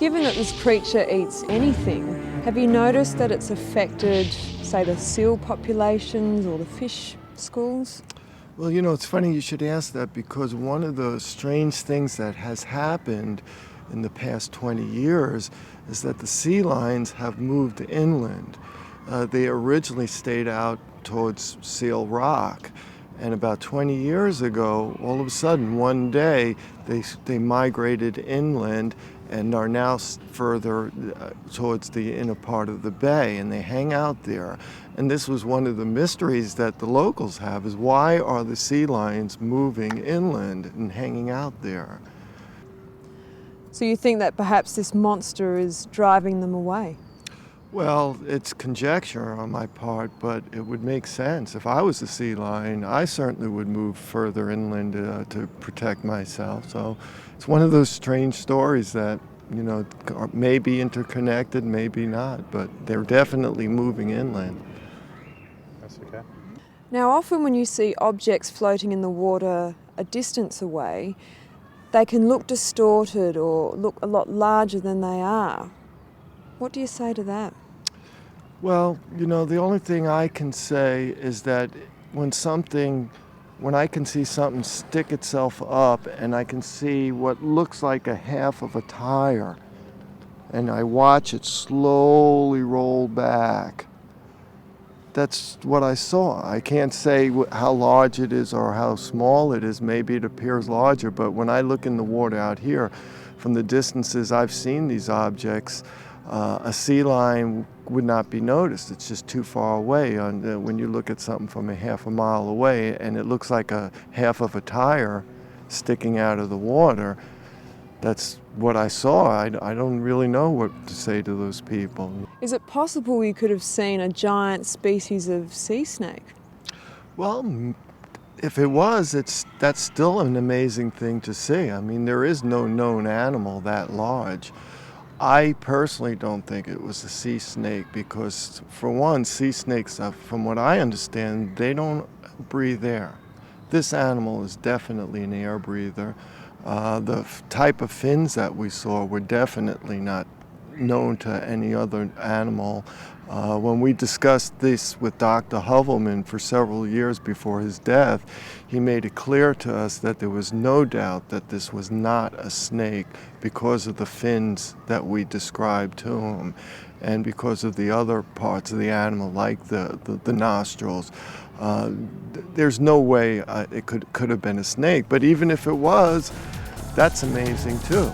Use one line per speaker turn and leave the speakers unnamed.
Given that this creature eats anything, have you noticed that it's affected, say, the seal populations or the fish schools?
Well, you know, it's funny you should ask that, because one of the strange things that has happened in the past 20 years is that the sea lions have moved inland. They originally stayed out towards Seal Rock, and about 20 years ago, all of a sudden, one day, they migrated inland and are now further towards the inner part of the bay, and they hang out there. And this was one of the mysteries that the locals have, is why are the sea lions moving inland and hanging out there?
So you think that perhaps this monster is driving them away?
Well, it's conjecture on my part, but it would make sense. If I was a sea lion, I certainly would move further inland to protect myself. So it's one of those strange stories that, you know, may be interconnected, maybe not, but they're definitely moving inland.
That's okay.
Now, often when you see objects floating in the water a distance away, they can look distorted or look a lot larger than they are. What do you say to that?
Well, you know, the only thing I can say is that when I can see something stick itself up and I can see what looks like a half of a tire, and I watch it slowly roll back, that's what I saw. I can't say how large it is or how small it is. Maybe it appears larger, but when I look in the water out here, from the distances I've seen these objects, a sea lion would not be noticed. It's just too far away. When you look at something from a half a mile away and it looks like a half of a tire sticking out of the water, that's what I saw. I don't really know what to say to those people.
Is it possible you could have seen a giant species of sea snake?
Well, if it was, that's still an amazing thing to see. I mean, there is no known animal that large. I personally don't think it was a sea snake because, for one, sea snakes, from what I understand, they don't breathe air. This animal is definitely an air breather. The type of fins that we saw were definitely not known to any other animal. When we discussed this with Dr. Hovelman for several years before his death, he made it clear to us that there was no doubt that this was not a snake because of the fins that we described to him and because of the other parts of the animal, like the nostrils. There's no way it could have been a snake, but even if it was, that's amazing too.